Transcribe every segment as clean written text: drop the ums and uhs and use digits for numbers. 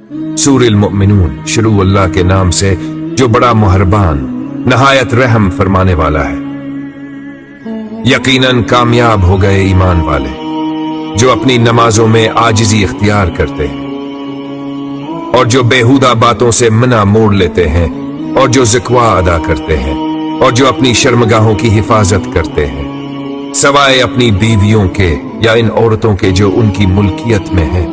सूर अल-मुमिनून। शुरू अल्लाह के नाम से जो बड़ा मेहरबान नहायत रहम फरमाने वाला है। यकीनन कामयाब हो गए ईमान वाले जो अपनी नमाजों में आजिजी इख्तियार करते हैं और जो बेहुदा बातों से मना मोड़ लेते हैं और जो ज़िक्वा अदा करते हैं और जो अपनी शर्मगाहों की हिफाजत करते हैं सवाए अपनी बीवियों के या इन औरतों के जो उनकी मुल्कियत में है,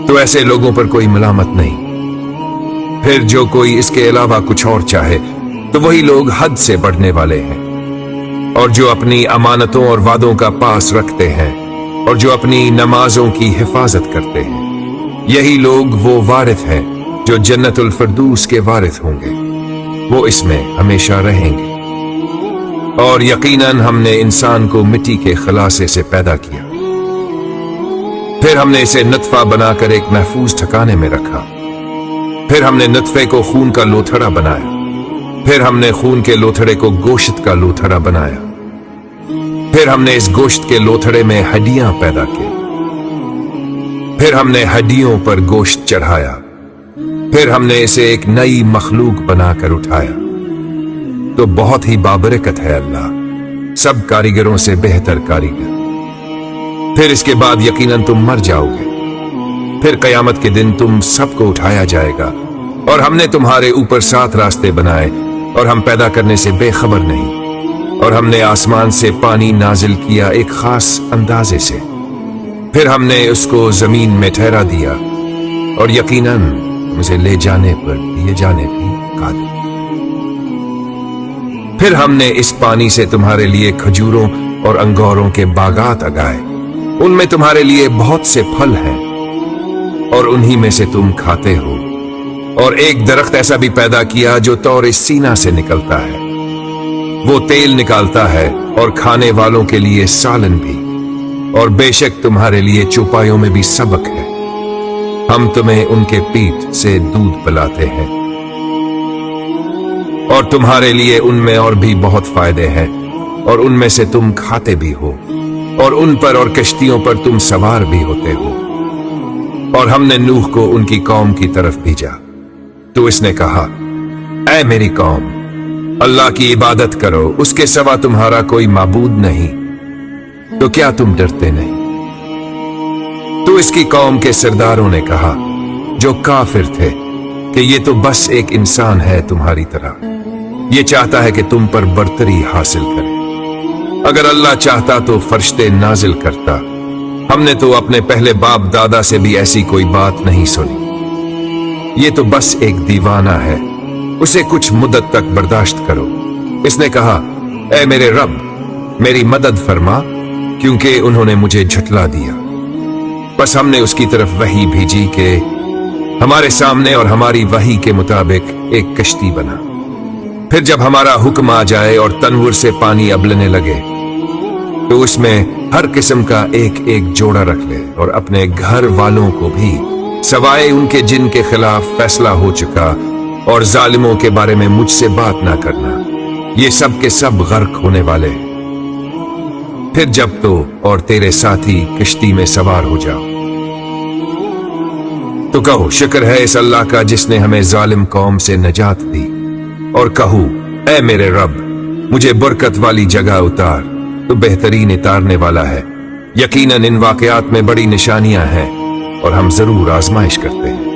तो ऐसे लोगों पर कोई मलामत नहीं। फिर जो कोई इसके अलावा कुछ और चाहे तो वही लोग हद से बढ़ने वाले हैं। और जो अपनी अमानतों और वादों का पास रखते हैं और जो अपनी नमाजों की हिफाजत करते हैं, यही लोग वो वारिथ हैं जो जन्नतुल फिरदौस के वारिथ होंगे, वो इसमें हमेशा रहेंगे। और यकीनन हमने इंसान को मिट्टी के खलासे से पैदा किया, फिर हमने इसे नतफा बनाकर एक महफूज ठिकाने में रखा, फिर हमने नतफे को खून का लोथड़ा बनाया, फिर हमने खून के लोथड़े को गोश्त का लोथड़ा बनाया, फिर हमने इस गोश्त के लोथड़े में हड्डियां पैदा की, फिर हमने हड्डियों पर गोश्त चढ़ाया, फिर हमने इसे एक नई मखलूक बनाकर उठाया। तो बहुत ही बाबरकत है अल्लाह, सब कारीगरों से बेहतर कारीगर। फिर इसके बाद यकीनन तुम मर जाओगे, फिर कयामत के दिन तुम सबको उठाया जाएगा और हमने तुम्हारे ऊपर 7 रास्ते बनाए और हम पैदा करने से बेखबर नहीं। और हमने आसमान से पानी नाजिल किया एक खास अंदाजे से, फिर हमने उसको जमीन में ठहरा दिया और यकीनन मुझे ले जाने पर लिए जाने भी कादिर। फिर हमने इस पानी से तुम्हारे लिए खजूरों और अंगूरों के बागात उगाए, उनमें तुम्हारे लिए बहुत से फल हैं और उन्हीं में से तुम खाते हो। और एक दरख्त ऐसा भी पैदा किया जो तौर सीना से निकलता है, वो तेल निकालता है और खाने वालों के लिए सालन भी। और बेशक तुम्हारे लिए चौपाइयों में भी सबक है, हम तुम्हें उनके पीठ से दूध पिलाते हैं और तुम्हारे लिए उनमें और भी बहुत फायदे हैं और उनमें से तुम खाते भी हो और उन पर और कश्तियों पर तुम सवार भी होते हो। और हमने नूह को उनकी कौम की तरफ भेजा, तो इसने कहा, ऐ मेरी कौम, अल्लाह की इबादत करो, उसके सिवा तुम्हारा कोई माबूद नहीं, तो क्या तुम डरते नहीं? तो इसकी कौम के सरदारों ने कहा जो काफिर थे कि ये तो बस एक इंसान है तुम्हारी तरह, ये चाहता है कि तुम पर बरतरी हासिल करे। अगर अल्लाह चाहता तो फरिश्ते नाजिल करता, हमने तो अपने पहले बाप दादा से भी ऐसी कोई बात नहीं सुनी। ये तो बस एक दीवाना है, उसे कुछ मुद्दत तक बर्दाश्त करो। इसने कहा, ऐ मेरे रब, मेरी मदद फरमा, क्योंकि उन्होंने मुझे झुठला दिया। बस हमने उसकी तरफ वही भेजी कि हमारे सामने और हमारी वही के मुताबिक एक कश्ती बना। फिर जब हमारा हुक्म आ जाए और तनवर से पानी अबलने लगे, तो उसमें हर किस्म का एक एक जोड़ा रख ले और अपने घर वालों को भी, सवाए उनके जिन के खिलाफ फैसला हो चुका और जालिमों के बारे में मुझसे बात ना करना, ये सब के सब गर्क होने वाले हैं। फिर जब तो और तेरे साथी किश्ती में सवार हो जाओ, तो कहो शुक्र है इस अल्लाह का जिसने हमें जालिम कौम से नजात दी। और कहो, ऐ मेरे रब, मुझे बरकत वाली जगह उतार, तो बेहतरीन उतारने वाला है। यकीनन इन वाकयात में बड़ी निशानियां हैं और हम जरूर आजमाइश करते हैं।